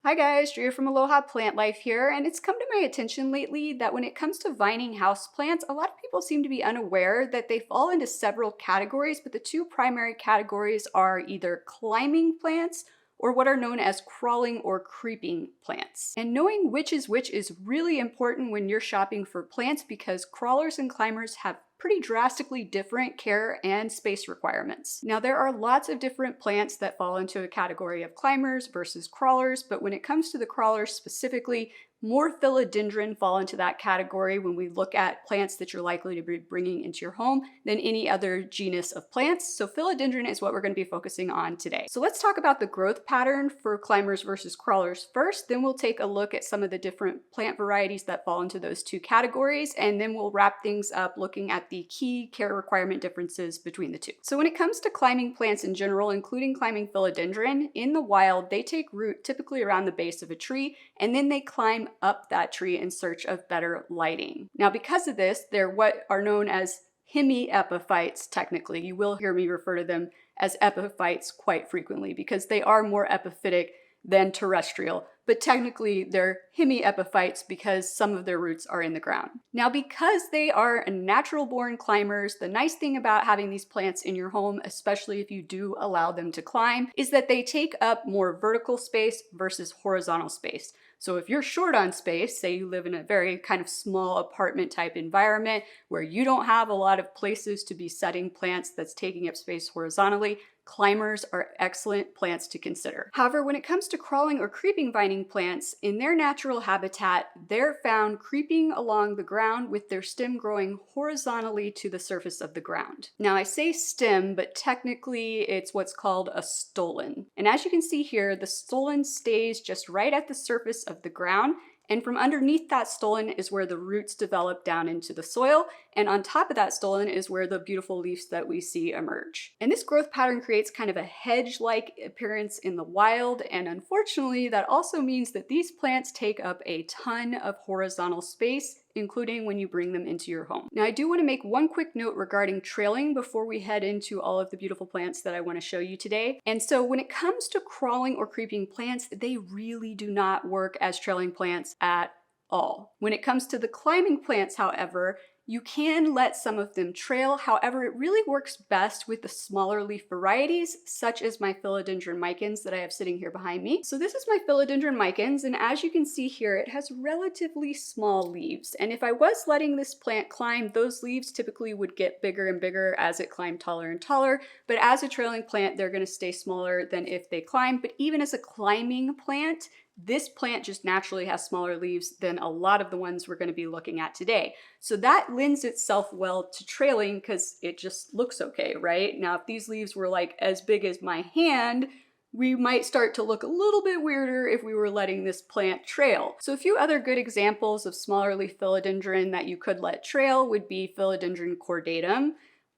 Hi guys, Drea from Aloha Plant Life here, and it's come to my attention lately that when it comes to vining houseplants, a lot of people seem to be unaware that they fall into several categories, but the two primary categories are either climbing plants or what are known as crawling or creeping plants. And knowing which is really important when you're shopping for plants because crawlers and climbers have pretty drastically different care and space requirements. Now, there are lots of different plants that fall into a category of climbers versus crawlers, but when it comes to the crawlers specifically, more philodendron fall into that category when we look at plants that you're likely to be bringing into your home than any other genus of plants. So philodendron is what we're going to be focusing on today. So let's talk about the growth pattern for climbers versus crawlers first, then we'll take a look at some of the different plant varieties that fall into those two categories, and then we'll wrap things up looking at the key care requirement differences between the two. So when it comes to climbing plants in general, including climbing philodendron, in the wild, they take root typically around the base of a tree, and then they climb up that tree in search of better lighting. Now, because of this, they're what are known as hemiepiphytes technically. You will hear me refer to them as epiphytes quite frequently because they are more epiphytic than terrestrial, but technically they're hemiepiphytes because some of their roots are in the ground. Now, because they are natural born climbers, the nice thing about having these plants in your home, especially if you do allow them to climb, is that they take up more vertical space versus horizontal space. So if you're short on space, say you live in a very kind of small apartment type environment where you don't have a lot of places to be setting plants that's taking up space horizontally, climbers are excellent plants to consider. However, when it comes to crawling or creeping vining plants, in their natural habitat, they're found creeping along the ground with their stem growing horizontally to the surface of the ground. Now, I say stem, but technically it's what's called a stolon. And as you can see here, the stolon stays just right at the surface of the ground, and from underneath that stolon is where the roots develop down into the soil, and on top of that stolon is where the beautiful leaves that we see emerge. And this growth pattern creates kind of a hedge-like appearance in the wild, and unfortunately that also means that these plants take up a ton of horizontal space, including when you bring them into your home. Now, I do want to make one quick note regarding trailing before we head into all of the beautiful plants that I want to show you today. And so when it comes to crawling or creeping plants, they really do not work as trailing plants at all. When it comes to the climbing plants, however, you can let some of them trail. However, it really works best with the smaller leaf varieties, such as my Philodendron micans that I have sitting here behind me. So this is my Philodendron micans, and as you can see here, it has relatively small leaves. And if I was letting this plant climb, those leaves typically would get bigger and bigger as it climbed taller and taller. But as a trailing plant, they're going to stay smaller than if they climb. But even as a climbing plant, this plant just naturally has smaller leaves than a lot of the ones we're going to be looking at today. So that lends itself well to trailing because it just looks okay, right? Now, if these leaves were like as big as my hand, we might start to look a little bit weirder if we were letting this plant trail. So a few other good examples of smaller leaf philodendron that you could let trail would be Philodendron cordatum,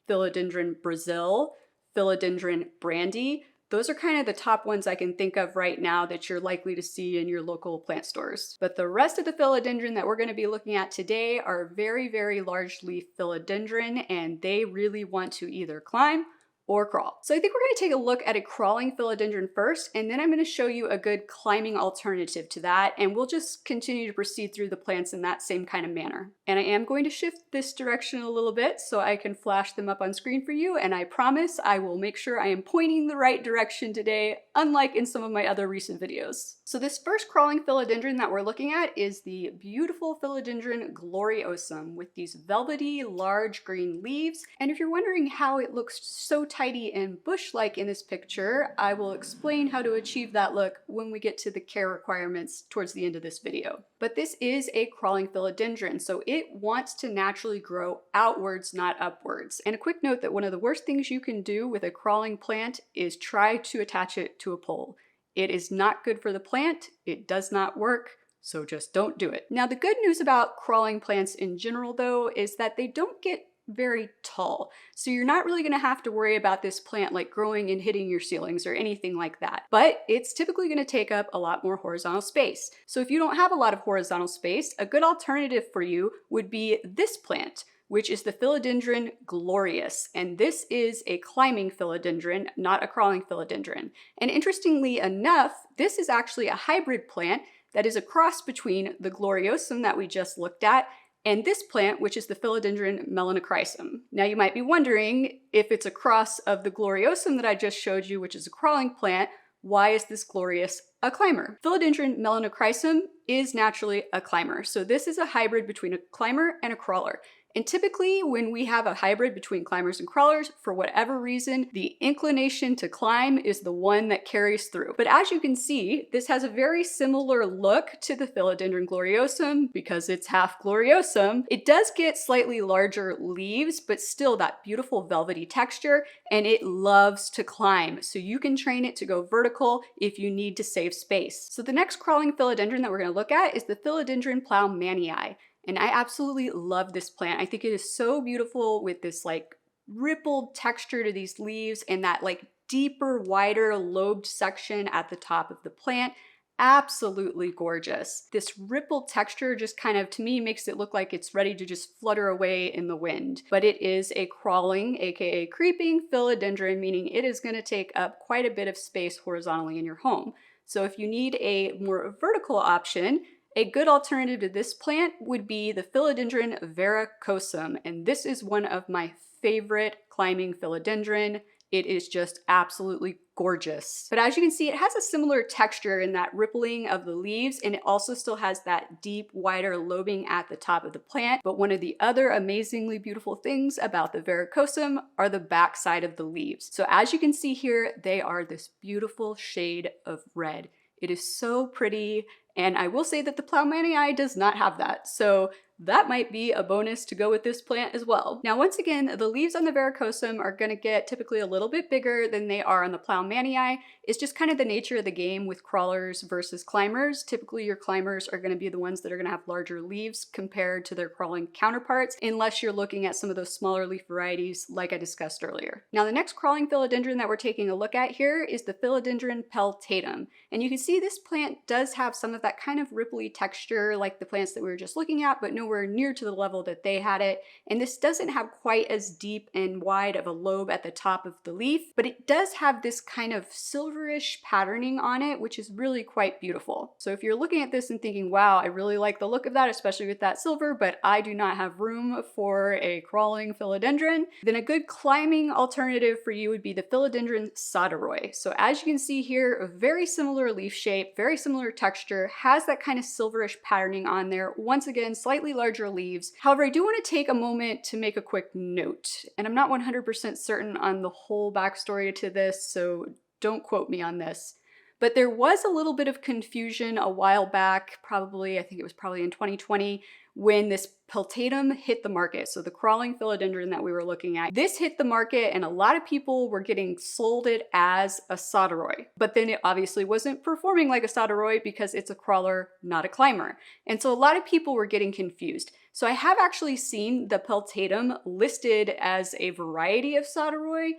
Philodendron Brazil, Philodendron brandy. Those are kind of the top ones I can think of right now that you're likely to see in your local plant stores. But the rest of the philodendron that we're going to be looking at today are very, very large leaf philodendron, and they really want to either climb or crawl. So I think we're going to take a look at a crawling philodendron first, and then I'm going to show you a good climbing alternative to that, and we'll just continue to proceed through the plants in that same kind of manner. And I am going to shift this direction a little bit so I can flash them up on screen for you, and I promise I will make sure I am pointing the right direction today, unlike in some of my other recent videos. So this first crawling philodendron that we're looking at is the beautiful Philodendron gloriosum with these velvety, large green leaves. And if you're wondering how it looks so tidy and bush-like in this picture, I will explain how to achieve that look when we get to the care requirements towards the end of this video. But this is a crawling philodendron, so it wants to naturally grow outwards, not upwards. And a quick note that one of the worst things you can do with a crawling plant is try to attach it to a pole. It is not good for the plant, it does not work, so just don't do it. Now, the good news about crawling plants in general, though, is that they don't get very tall. So you're not really going to have to worry about this plant like growing and hitting your ceilings or anything like that. But it's typically going to take up a lot more horizontal space. So if you don't have a lot of horizontal space, a good alternative for you would be this plant, which is the Philodendron glorious. And this is a climbing philodendron, not a crawling philodendron. And interestingly enough, this is actually a hybrid plant that is a cross between the gloriosum that we just looked at and this plant, which is the Philodendron melanochrysum. Now you might be wondering, if it's a cross of the gloriosum that I just showed you, which is a crawling plant, why is this glorious a climber? Philodendron melanochrysum is naturally a climber. So this is a hybrid between a climber and a crawler. And typically when we have a hybrid between climbers and crawlers, for whatever reason, the inclination to climb is the one that carries through. But as you can see, this has a very similar look to the Philodendron gloriosum because it's half gloriosum. It does get slightly larger leaves, but still that beautiful velvety texture, and it loves to climb. So you can train it to go vertical if you need to save space. So the next crawling philodendron that we're going to look at is the Philodendron plowmanii. And I absolutely love this plant. I think it is so beautiful with this like rippled texture to these leaves and that like deeper, wider lobed section at the top of the plant. Absolutely gorgeous. This rippled texture just kind of, to me, makes it look like it's ready to just flutter away in the wind. But it is a crawling, aka creeping philodendron, meaning it is going to take up quite a bit of space horizontally in your home. So if you need a more vertical option, a good alternative to this plant would be the Philodendron verrucosum, and this is one of my favorite climbing philodendron. It is just absolutely gorgeous. But as you can see, it has a similar texture in that rippling of the leaves, and it also still has that deep, wider lobing at the top of the plant. But one of the other amazingly beautiful things about the verrucosum are the backside of the leaves. So as you can see here, they are this beautiful shade of red. It is so pretty. And I will say that the plowmanii does not have that. So that might be a bonus to go with this plant as well. Now, once again, the leaves on the verrucosum are going to get typically a little bit bigger than they are on the plowmanii. It's just kind of the nature of the game with crawlers versus climbers. Typically, your climbers are going to be the ones that are going to have larger leaves compared to their crawling counterparts, unless you're looking at some of those smaller leaf varieties like I discussed earlier. Now, the next crawling philodendron that we're taking a look at here is the Philodendron peltatum. And you can see this plant does have some of that kind of ripply texture like the plants that we were just looking at, but nowhere near to the level that they had it. And this doesn't have quite as deep and wide of a lobe at the top of the leaf, but it does have this kind of silverish patterning on it, which is really quite beautiful. So if you're looking at this and thinking, wow, I really like the look of that, especially with that silver, but I do not have room for a crawling philodendron, then a good climbing alternative for you would be the Philodendron sodiroi. So as you can see here, a very similar leaf shape, very similar texture, has that kind of silverish patterning on there. Once again, slightly larger leaves. However, I do want to take a moment to make a quick note, and I'm not 100% certain on the whole backstory to this, so don't quote me on this. But there was a little bit of confusion a while back, I think it was probably in 2020, when this peltatum hit the market. So the crawling philodendron that we were looking at, this hit the market and a lot of people were getting sold it as a sodiroi. But then it obviously wasn't performing like a sodiroi because it's a crawler, not a climber. And so a lot of people were getting confused. So I have actually seen the peltatum listed as a variety of sodiroi.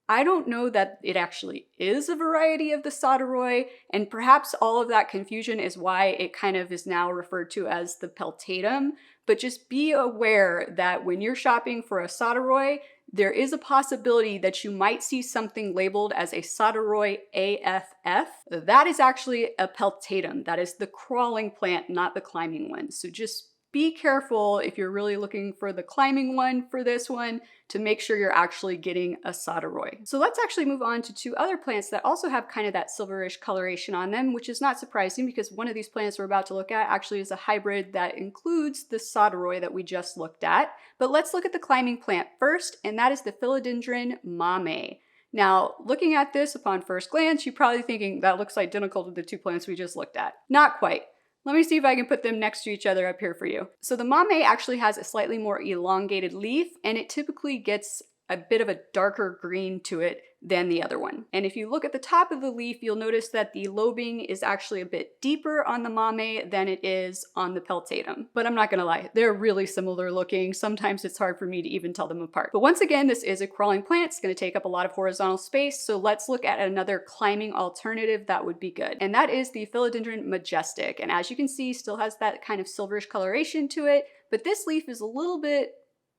I don't know that it actually is a variety of the sodiroi, and perhaps all of that confusion is why it kind of is now referred to as the peltatum. But just be aware that when you're shopping for a sodiroi, there is a possibility that you might see something labeled as a sodiroi AFF. That is actually a peltatum. That is the crawling plant, not the climbing one. So just be careful if you're really looking for the climbing one for this one to make sure you're actually getting a sodiroi. So let's actually move on to two other plants that also have kind of that silverish coloration on them, which is not surprising because one of these plants we're about to look at actually is a hybrid that includes the sodiroi that we just looked at. But let's look at the climbing plant first, and that is the Philodendron mamei. Now, looking at this upon first glance, you're probably thinking that looks identical to the two plants we just looked at. Not quite. Let me see if I can put them next to each other up here for you. So the mamei actually has a slightly more elongated leaf, and it typically gets a bit of a darker green to it than the other one. And if you look at the top of the leaf, you'll notice that the lobing is actually a bit deeper on the mamei than it is on the peltatum. But I'm not gonna lie, they're really similar looking. Sometimes it's hard for me to even tell them apart. But once again, this is a crawling plant. It's gonna take up a lot of horizontal space. So let's look at another climbing alternative that would be good. And that is the Philodendron majestic. And as you can see, still has that kind of silverish coloration to it, but this leaf is a little bit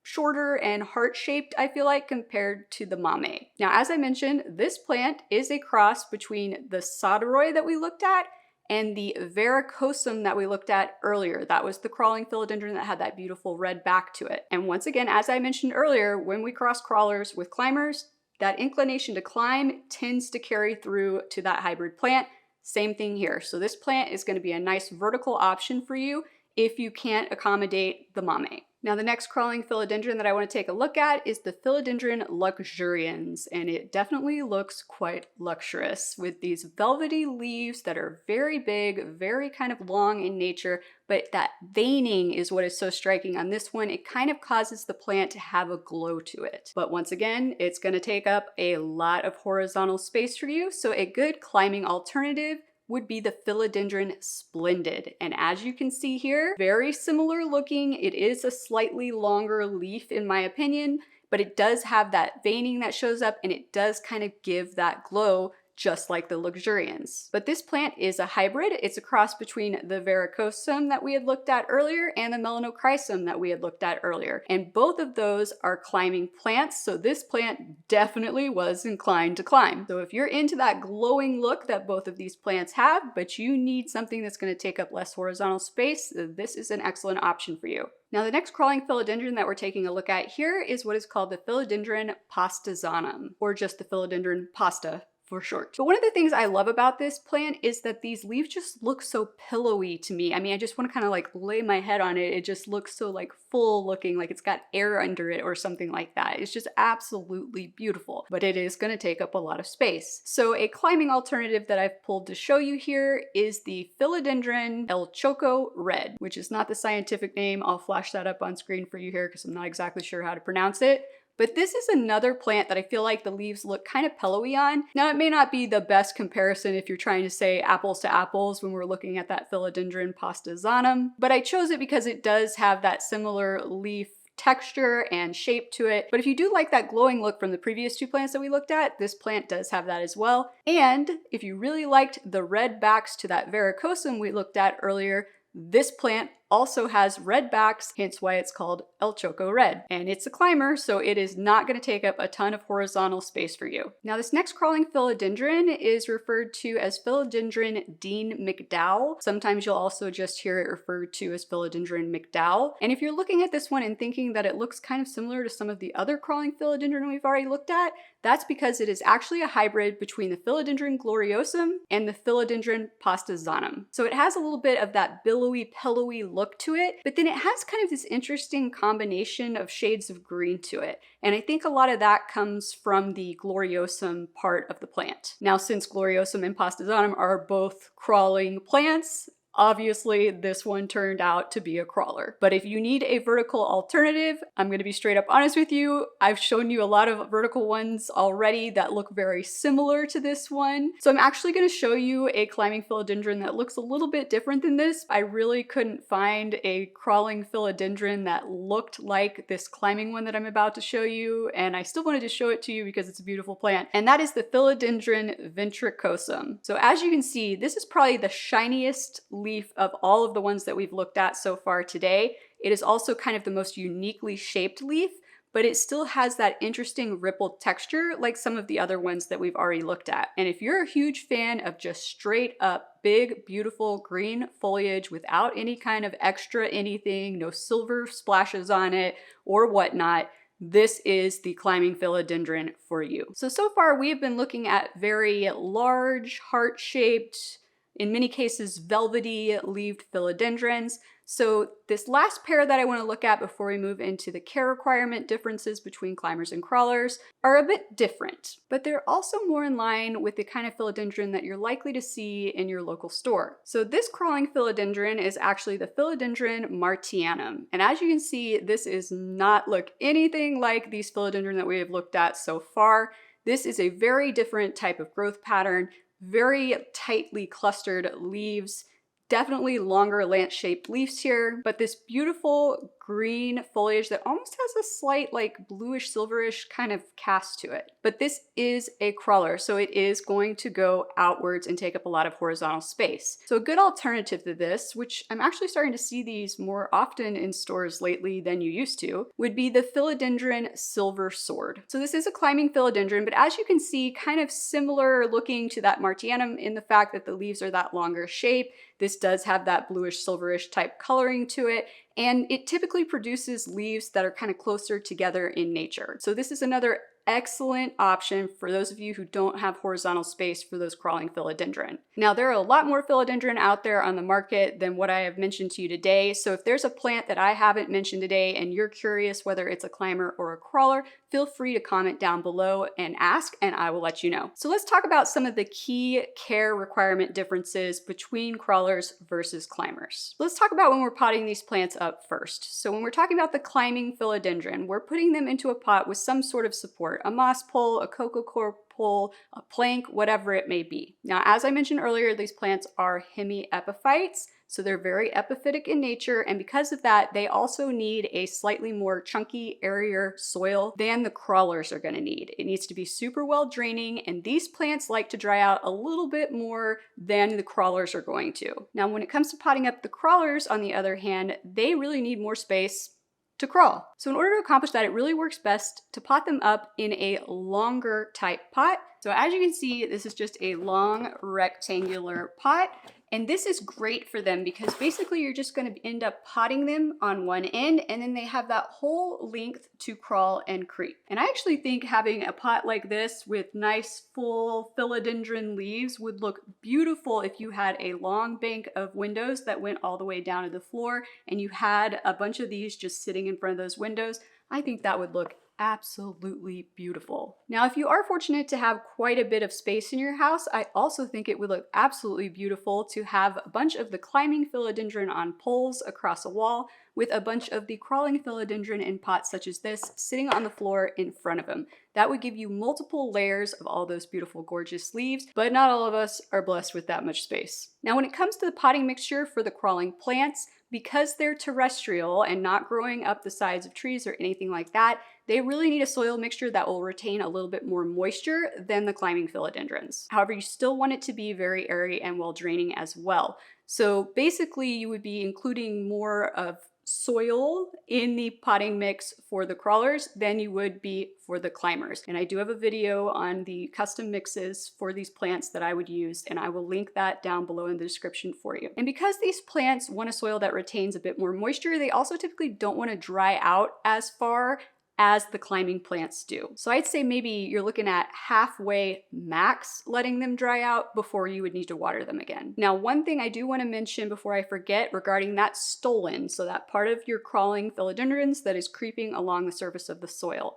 shorter and heart-shaped, I feel like, compared to the mamei. Now, as I mentioned, this plant is a cross between the sodiroi that we looked at and the verrucosum that we looked at earlier. That was the crawling philodendron that had that beautiful red back to it. And once again, as I mentioned earlier, when we cross crawlers with climbers, that inclination to climb tends to carry through to that hybrid plant. Same thing here. So this plant is going to be a nice vertical option for you if you can't accommodate the mamei. Now the next crawling philodendron that I want to take a look at is the Philodendron luxurians, and it definitely looks quite luxurious with these velvety leaves that are very big, very kind of long in nature, but that veining is what is so striking on this one. It kind of causes the plant to have a glow to it. But once again, it's going to take up a lot of horizontal space for you, so a good climbing alternative would be the Philodendron Splendid. And as you can see here, very similar looking. It is a slightly longer leaf in my opinion, but it does have that veining that shows up and it does kind of give that glow just like the luxurians. But this plant is a hybrid. It's a cross between the verrucosum that we had looked at earlier and the melanochrysum that we had looked at earlier. And both of those are climbing plants, so this plant definitely was inclined to climb. So if you're into that glowing look that both of these plants have, but you need something that's going to take up less horizontal space, this is an excellent option for you. Now the next crawling philodendron that we're taking a look at here is what is called the Philodendron pastazanum, or just the Philodendron pasta for short. But one of the things I love about this plant is that these leaves just look so pillowy to me. I mean, I just want to kind of like lay my head on it. It just looks so like full looking, like it's got air under it or something like that. It's just absolutely beautiful, but it is going to take up a lot of space. So a climbing alternative that I've pulled to show you here is the Philodendron El Choco Red, which is not the scientific name. I'll flash that up on screen for you here because I'm not exactly sure how to pronounce it. But this is another plant that I feel like the leaves look kind of pillowy on. Now it may not be the best comparison if you're trying to say apples to apples when we're looking at that Philodendron pastazanum, but I chose it because it does have that similar leaf texture and shape to it. But if you do like that glowing look from the previous two plants that we looked at, this plant does have that as well. And if you really liked the red backs to that verrucosum we looked at earlier, this plant also has red backs, hence why it's called El Choco Red. And it's a climber, so it is not going to take up a ton of horizontal space for you. Now this next crawling philodendron is referred to as Philodendron Dean McDowell. Sometimes you'll also just hear it referred to as Philodendron McDowell. And if you're looking at this one and thinking that it looks kind of similar to some of the other crawling philodendron we've already looked at, that's because it is actually a hybrid between the Philodendron gloriosum and the Philodendron pastazanum. So it has a little bit of that billowy, pillowy look to it, but then it has kind of this interesting combination of shades of green to it. And I think a lot of that comes from the gloriosum part of the plant. Now, since gloriosum and pastazanum are both crawling plants, obviously this one turned out to be a crawler. But if you need a vertical alternative, I'm going to be straight up honest with you. I've shown you a lot of vertical ones already that look very similar to this one. So I'm actually going to show you a climbing philodendron that looks a little bit different than this. I really couldn't find a crawling philodendron that looked like this climbing one that I'm about to show you, and I still wanted to show it to you because it's a beautiful plant. And that is the Philodendron verrucosum. So as you can see, this is probably the shiniest leaf of all of the ones that we've looked at so far today. It is also kind of the most uniquely shaped leaf, but it still has that interesting rippled texture like some of the other ones that we've already looked at. And if you're a huge fan of just straight up big, beautiful green foliage without any kind of extra anything, no silver splashes on it or whatnot, this is the climbing philodendron for you. So far we have been looking at very large, heart-shaped, in many cases velvety leaved philodendrons. So this last pair that I want to look at before we move into the care requirement differences between climbers and crawlers are a bit different, but they're also more in line with the kind of philodendron that you're likely to see in your local store. So this crawling philodendron is actually the Philodendron martianum. And as you can see, this is not look anything like these philodendron that we have looked at so far. This is a very different type of growth pattern, very tightly clustered leaves, definitely longer lance-shaped leaves here, but this beautiful green foliage that almost has a slight like bluish silverish kind of cast to it. But this is a crawler, so it is going to go outwards and take up a lot of horizontal space. So a good alternative to this, which I'm actually starting to see these more often in stores lately than you used to, would be the Philodendron Silver Sword. So this is a climbing philodendron, but as you can see, kind of similar looking to that martianum in the fact that the leaves are that longer shape. This does have that bluish silverish type coloring to it, and it typically produces leaves that are kind of closer together in nature. So this is another excellent option for those of you who don't have horizontal space for those crawling philodendron. Now, there are a lot more philodendron out there on the market than what I have mentioned to you today. So if there's a plant that I haven't mentioned today and you're curious whether it's a climber or a crawler, feel free to comment down below and ask, and I will let you know. So let's talk about some of the key care requirement differences between crawlers versus climbers. Let's talk about when we're potting these plants up first. So when we're talking about the climbing philodendron, we're putting them into a pot with some sort of support, a moss pole, a coco coir pole, a plank, whatever it may be. Now, as I mentioned earlier, these plants are hemiepiphytes, so they're very epiphytic in nature, and because of that, they also need a slightly more chunky, airier soil than the crawlers are gonna need. It needs to be super well draining, and these plants like to dry out a little bit more than the crawlers are going to. Now, when it comes to potting up the crawlers, on the other hand, they really need more space to crawl. So in order to accomplish that, it really works best to pot them up in a longer type pot. So as you can see, this is just a long rectangular pot. And this is great for them because basically you're just going to end up potting them on one end, and then they have that whole length to crawl and creep. And I actually think having a pot like this with nice full philodendron leaves would look beautiful if you had a long bank of windows that went all the way down to the floor and you had a bunch of these just sitting in front of those windows. I think that would look absolutely beautiful. Now, if you are fortunate to have quite a bit of space in your house, I also think it would look absolutely beautiful to have a bunch of the climbing philodendron on poles across a wall with a bunch of the crawling philodendron in pots such as this sitting on the floor in front of them. That would give you multiple layers of all those beautiful, gorgeous leaves, but not all of us are blessed with that much space. Now, when it comes to the potting mixture for the crawling plants, because they're terrestrial and not growing up the sides of trees or anything like that, they really need a soil mixture that will retain a little bit more moisture than the climbing philodendrons. However, you still want it to be very airy and well draining as well. So basically you would be including more of soil in the potting mix for the crawlers than you would be for the climbers. And I do have a video on the custom mixes for these plants that I would use, and I will link that down below in the description for you. And because these plants want a soil that retains a bit more moisture, they also typically don't want to dry out as far as the climbing plants do. So I'd say maybe you're looking at halfway max letting them dry out before you would need to water them again. Now, one thing I do want to mention before I forget regarding that stolon, so that part of your crawling philodendrons that is creeping along the surface of the soil.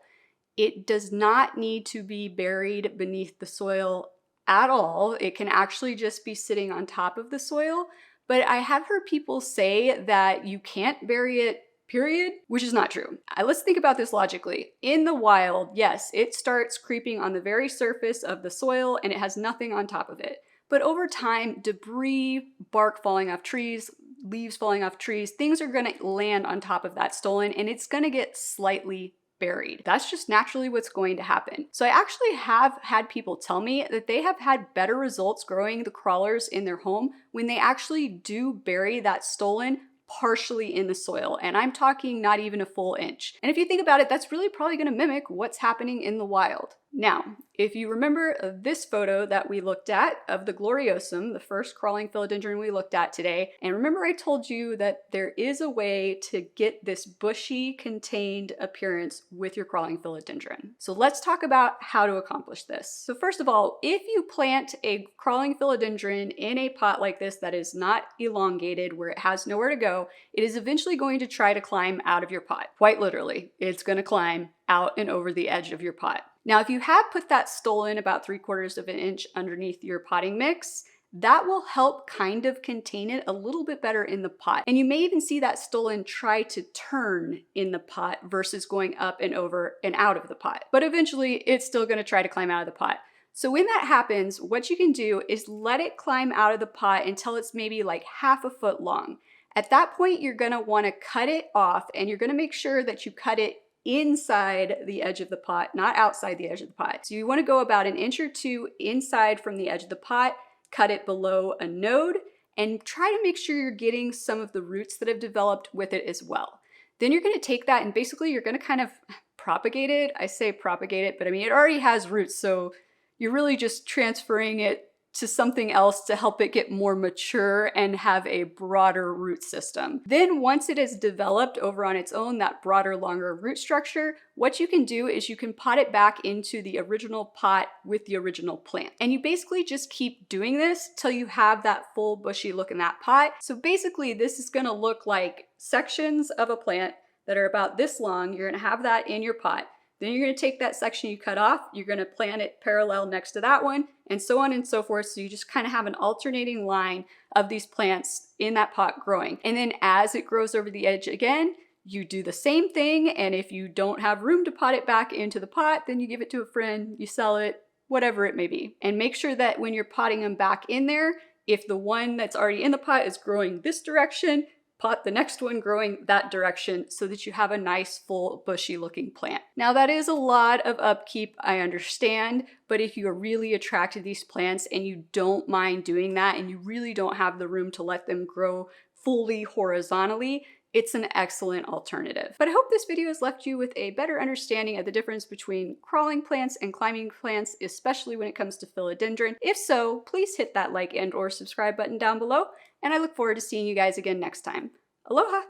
It does not need to be buried beneath the soil at all. It can actually just be sitting on top of the soil, but I have heard people say that you can't bury it period, which is not true. Let's think about this logically. In the wild, yes, it starts creeping on the very surface of the soil and it has nothing on top of it. But over time, debris, bark falling off trees, leaves falling off trees, things are gonna land on top of that stolon and it's gonna get slightly buried. That's just naturally what's going to happen. So I actually have had people tell me that they have had better results growing the crawlers in their home when they actually do bury that stolon partially in the soil, and I'm talking not even a full inch. And if you think about it, that's really probably going to mimic what's happening in the wild. Now, if you remember this photo that we looked at of the gloriosum, the first crawling philodendron we looked at today, and remember I told you that there is a way to get this bushy contained appearance with your crawling philodendron. So let's talk about how to accomplish this. So first of all, if you plant a crawling philodendron in a pot like this that is not elongated, where it has nowhere to go, it is eventually going to try to climb out of your pot. Quite literally, it's going to climb out and over the edge of your pot. Now, if you have put that stolon about 3/4 of an inch underneath your potting mix, that will help kind of contain it a little bit better in the pot. And you may even see that stolon try to turn in the pot versus going up and over and out of the pot. But eventually, it's still going to try to climb out of the pot. So when that happens, what you can do is let it climb out of the pot until it's maybe like half a foot long. At that point, you're gonna wanna cut it off, and you're gonna make sure that you cut it inside the edge of the pot, not outside the edge of the pot. So you wanna go about an inch or two inside from the edge of the pot, cut it below a node, and try to make sure you're getting some of the roots that have developed with it as well. Then you're gonna take that and basically you're gonna kind of propagate it. I say propagate it, but I mean, it already has roots, so you're really just transferring it to something else to help it get more mature and have a broader root system. Then once it is developed over on its own, that broader, longer root structure, what you can do is you can pot it back into the original pot with the original plant. And you basically just keep doing this till you have that full bushy look in that pot. So basically this is gonna look like sections of a plant that are about this long. You're gonna have that in your pot. Then you're gonna take that section you cut off, you're gonna plant it parallel next to that one, and so on and so forth. So you just kind of have an alternating line of these plants in that pot growing. And then as it grows over the edge again, you do the same thing. And if you don't have room to pot it back into the pot, then you give it to a friend, you sell it, whatever it may be. And make sure that when you're potting them back in there, if the one that's already in the pot is growing this direction, pot the next one growing that direction so that you have a nice full bushy looking plant. Now that is a lot of upkeep, I understand, but if you're really attracted to these plants and you don't mind doing that and you really don't have the room to let them grow fully horizontally, it's an excellent alternative. But I hope this video has left you with a better understanding of the difference between crawling plants and climbing plants, especially when it comes to philodendron. If so, please hit that like and or subscribe button down below, and I look forward to seeing you guys again next time. Aloha!